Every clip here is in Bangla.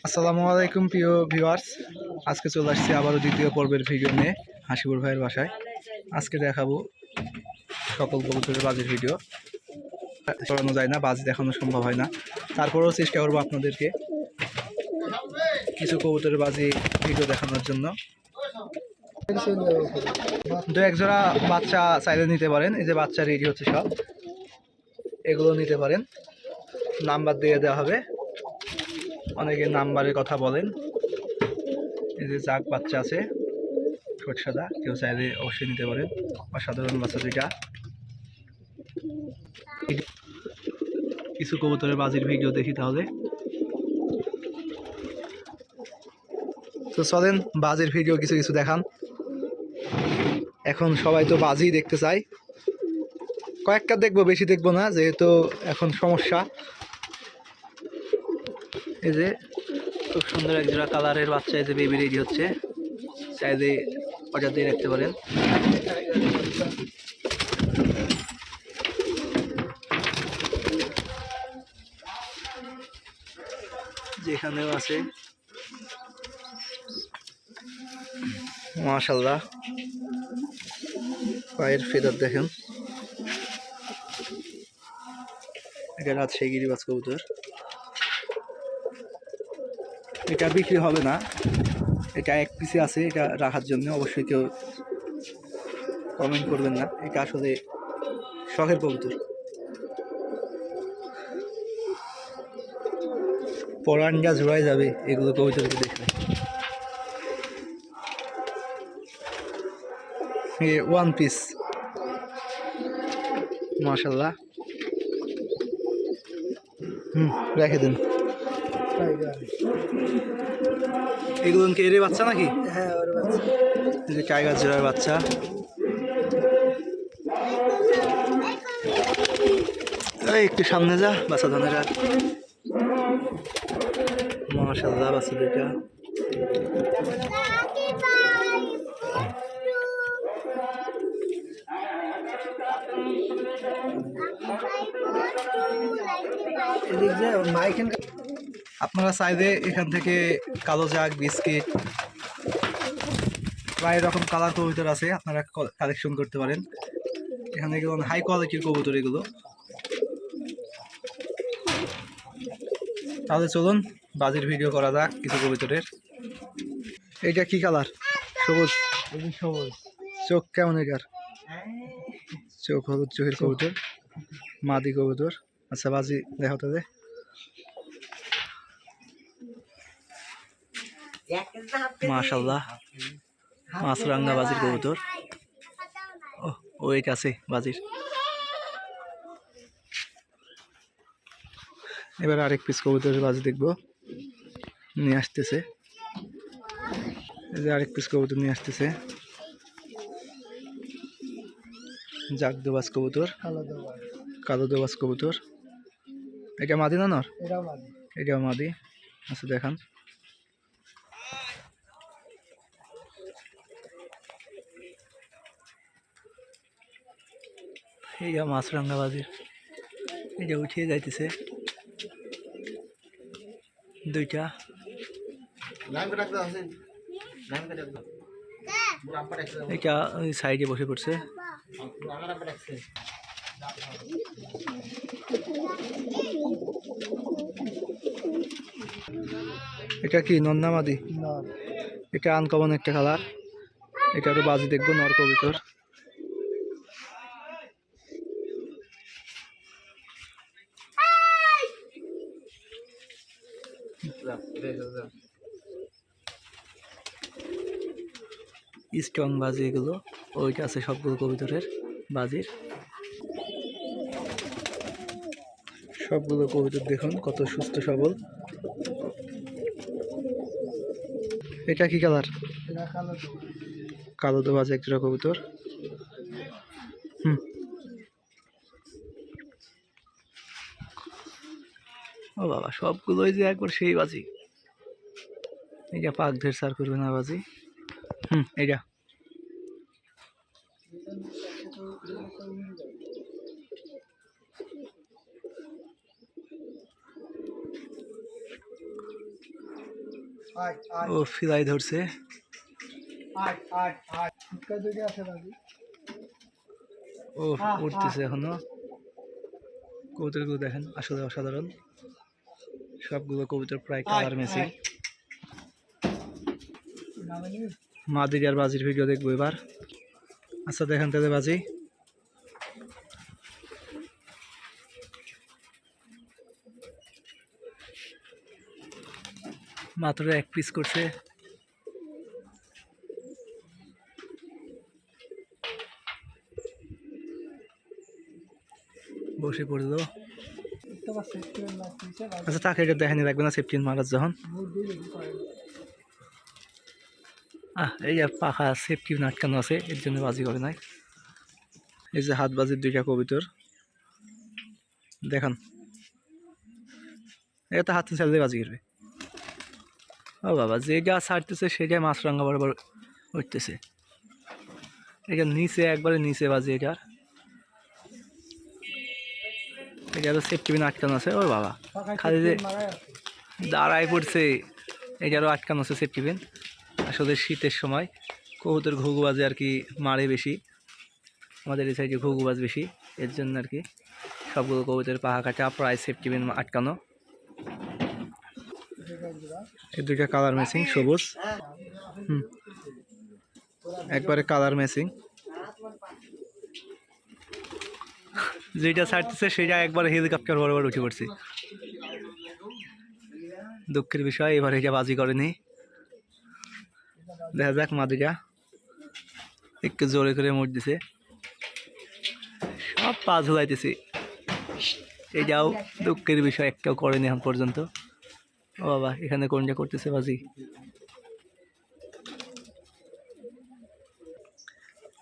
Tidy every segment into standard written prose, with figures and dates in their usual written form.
আসসালামু আলাইকুম প্রিয় ভিউয়ার্স। আজকে চলে আসছি আবারও দ্বিতীয় পর্বের ভিডিও নিয়ে হাসিবুর ভাইয়ের বাসায়। আজকে দেখাবো সকল কবুতরের বাজির ভিডিও। চড়ানো যায় না, বাজি দেখানো সম্ভব হয় না, তারপরেও চেষ্টা করবো আপনাদেরকে কিছু কবুতরের বাজি ভিডিও দেখানোর জন্য। দু এক জোড়া বাচ্চা চাইলে নিতে পারেন। এই যে বাচ্চা রেডি হচ্ছে, সব এগুলো নিতে পারেন, নাম্বার দিয়ে দেওয়া হবে। অনেকে নাম্বারের কথা বলেন। এই যে জাগ বাচ্চা আছে ছোট সাদা, কেউ চাইলে অবশ্যই নিতে পারেন। অসাধারণ বাচ্চা দুইটা। কিছু কবুতরের বাজির ভিডিও দেখি তাহলে। তো চলেন বাজির ভিডিও কিছু কিছু দেখান। এখন সবাই তো বাজি দেখতে চায়, কয়েকটা দেখবো, বেশি দেখবো না, যেহেতু এখন সমস্যা। এই যে খুব সুন্দর এক জোড়া কালারের বাচ্চা, এই যে বেবি রেডি হচ্ছে, চাইলে অর্ডার দিয়ে রাখতে পারেন। যেখানেও আছে মাশাআল্লাহ, পায়ের ফেদার দেখেন। এটা রাজশাহী গিরিবাজ কবুতর। এটা বিক্রি হবে না, এটা এক পিসে আছে, এটা রাখার জন্য। অবশ্যই কেউ কমেন্ট করবেন না, এটা আসলে শখের কবুতর। পরানটা জোড়াই যাবে এগুলো কবুতরকে দেখলে। ওয়ান পিস মাশাআল্লাহ। রেখে দিন। এগুলো কি এর বাচ্চা নাকি? হ্যাঁ, ওর বাচ্চা। এই যে টাইগার জোড়ার বাচ্চা। এই একটু সামনে যা, বাচ্চা ধনেরা। মাশাআল্লাহ, বাচ্চা দুইটা। আপনারা চাইলে এখান থেকে কালো জাগ, বিস্কিট, প্রায় রকম কালার কবুতর আছে, আপনারা কালেকশন করতে পারেন। এখানে এগুলো হাই কোয়ালিটির কবুতর এগুলো। তাহলে চলুন বাজির ভিডিও করা যাক কিছু কবুতরের। এইটা কি কালার? সবুজ। সবুজ চোখ কেমন এটার? চোখ হলুদ চোখের কবুতর, মাদি কবুতর। আচ্ছা, বাজি দেখো তাহলে। মাশাআল্লাহ, মাছরাঙ্গা বাজির কবুতর। ও এটা আছে বাজির। এবার আরেক পিস কবুতরের বাজি দেখবো, নিয়ে আসতেছে। এই যে আরেক পিস কবুতর নিয়ে আসতেছে, জাগ দোবাজ কবুতর, কালো দোবাজ কবুতর। এটা মাদি না নর? এটাও মাদি। আচ্ছা দেখান। এই যে মাছরাঙ্গা বাজির, এই যে উঠিয়ে যাইতেছে দুইটা। এটা ওই সাইডে বসে পড়ছে। এটা কি নন্না মাদি? এটা আনকমন একটা কালার। এটা আরো বাজি দেখবো, নর কবুতর। স্ট্রং বাজি এগুলো। ওইটা আছে সবগুলো কবুতরের বাজির। সবগুলো কবুতর দেখুন কত সুস্থ সবল। এটা কি কালার? কালো দোবাজ একটা কবুতর। ও বাবা, সবগুলোই যে একবার সেই বাজি। এটা পাক ধের সার করবে না বাজি। এইটা ও ফিলাই ধরছে। ও উঠতেছে এখনো। কবুতরগুলো দেখেন আসলে অসাধারণ, সবগুলো কবুতর প্রায় কালার ম্যাচিং। মাদির আর বাজির ভিডিও দেখবো এবার। আচ্ছা দেখেন তাহলে বাজি। মাত্র এক পিস করছে। বসে পড়লো। আচ্ছা তাকে এটা দেখানি রাখবে না সেফটি মারার যখন। এই আর পাখা সেফটি আটকানো আছে, এর জন্য বাজি করে নাই। এই যে হাত বাজির দুইটা কবুতর দেখুন, এটা হাতে চালিয়ে বাজি করবে। ও বাবা, যেটা ছাড়তেছে সেটাই মাছরাঙা বরাবর উঠতেছে। এটা নিচে একবারে নিচে বাজি, এটারও সেফটি পিন আটকানো আছে। ও বাবা, খালি যে দাঁড়ায় পড়ছে, এটারও আটকানো আছে সেফটি পিন। আসলে শীতের সময় কবুতর ঘুঘুবাজে আর কি মারে বেশি, আমাদের এই সাইডে ঘুঘুবাজ বেশি, এর জন্য আর কি সবগুলো কবুতরের পাহা কাটা প্রায় সেফটি পিন আটকানো। এই দুইটা কালার ম্যাচিং, সবুজ একবারে কালার ম্যাচিং। যেটা ছাড়তেছে সেটা একবার হেলিকপ্টার বরাবর উঠে পড়ছে। দুঃখের বিষয় এবার এটা বাজি করেনি। দেখা যাক মাদিটা একটু জোরে করে মোট দিছে, সব পা ঝুলাইতেছে। এটাও দুঃখের বিষয়, একটাও করেনি এখন পর্যন্ত। ও বাবা, এখানে কোনটা করতেছে বাজি।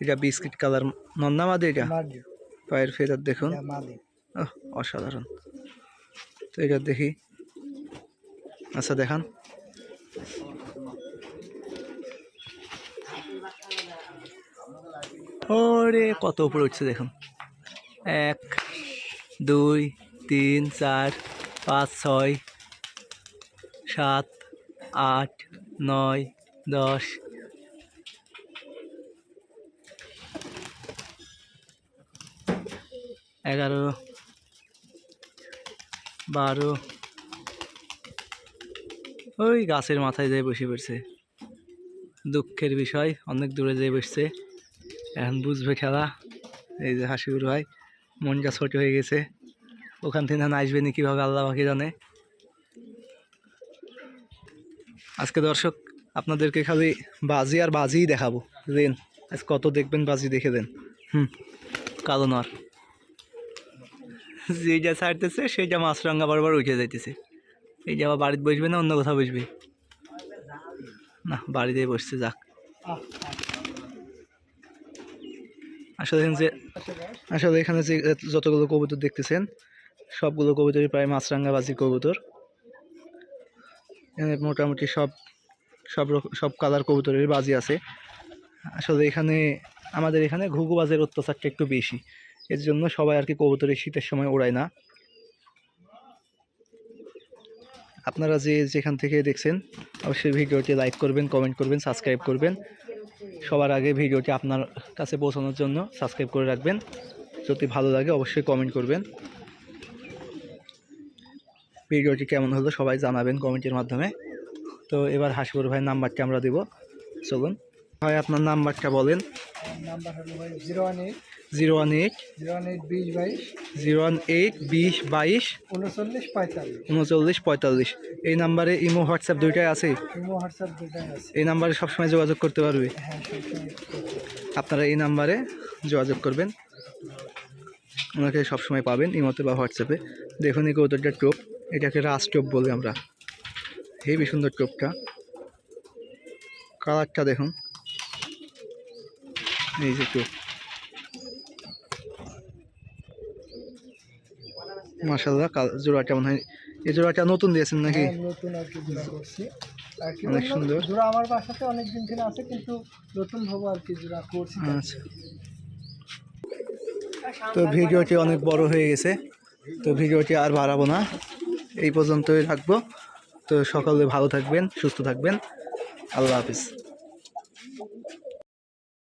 এটা বিস্কিট কালার নন্না মাদি, এটা পায়ের ফেদার দেখুন, অসাধারণ। তো এটা দেখি। আচ্ছা দেখান। ওরে কত উপরে উঠছে দেখুন, 1 2 3 4 5 6 7 8 9 10 11 12। ওই গাছের মাথায় যেয়ে বসে পড়ছে। দুঃখের বিষয়, অনেক দূরে যেয়ে বসছে। এখন বুঝবে খেলা। এই যে হাসিবুর ভাই, মনটা ছোট হয়ে গেছে, ওখান থেকে আসবে নি কীভাবে আল্লাহ পাখি জানে। আজকে দর্শক আপনাদেরকে খালি বাজি আর বাজিই দেখাবো। দেন আজ কত দেখবেন বাজি, দেখে দেন। কালো নর যেটা ছাড়তেছে সেইটা মাছরাঙা বারবার উঠে যাইতেছে। এই যে আবার বাড়িতে বসবে না অন্য কোথাও বসবে? না, বাড়িতেই বসছে। যাক, আসলে এখানে যে যতগুলো কবুতর দেখতেছেন সবগুলো কবুতরই প্রায় মাছরাঙা বাজির কবুতর। মোটামুটি সব কালার কবুতরের বাজি আছে। আসলে এখানে আমাদের এখানে ঘুঘুবাজের অত্যাচারটা একটু বেশি, এর জন্য সবাই আর কি কবুতরের শীতের সময় ওড়ায় না। আপনারা যেখান থেকে দেখছেন অবশ্যই ভিডিওটি লাইক করবেন, কমেন্ট করবেন, সাবস্ক্রাইব করবেন। সবার আগে ভিডিওটি আপনার কাছে পৌঁছানোর জন্য সাবস্ক্রাইব করে রাখবেন। যদি ভালো লাগে অবশ্যই কমেন্ট করবেন। ভিডিওটি কেমন হলো সবাই জানাবেন কমেন্টের মাধ্যমে। তো এবার হাসিবুর ভাই নাম্বারটা আমরা দেব। চলুন ভাই, আপনার নাম্বারটা বলেন। নাম্বার হলো ভাই 018 018 20 22 018 20 22 39 45। এই নাম্বারে ইমো হোয়াটসঅ্যাপ দুইটাই আছে? ইমো হোয়াটসঅ্যাপ দুটাই আছে। এই নাম্বারে সবসময় যোগাযোগ করতে পারবে? হ্যাঁ, আপনারা এই নাম্বারে যোগাযোগ করবেন, ওনাকে সবসময় পাবেন ইমোতে বা হোয়াটসঅ্যাপে। দেখুন এই কবুতরটার টোপ, এটাকে রাজ টোপ বলে আমরা। হেবি সুন্দর টোপটা, কালারটা দেখুন। এই যে টোপ, মাশাআল্লাহ। জোড়াটা মনে হয় এই জোড়াটা নতুন দিয়েছেন নাকি? নতুন আর কি জোড়া করছি। অনেক সুন্দর জোড়া আমার বাসাতে অনেক দিন থেকে আছে, কিন্তু নতুন ভাবে আর কি জোড়া করছি। আচ্ছা, তো ভিডিওটি অনেক বড় হয়ে গেছে, তো ভিডিওটি আর বাড়াবো না, এই পর্যন্তই রাখবো। তো সকলে ভালো থাকবেন, সুস্থ থাকবেন। আল্লাহ হাফিজ।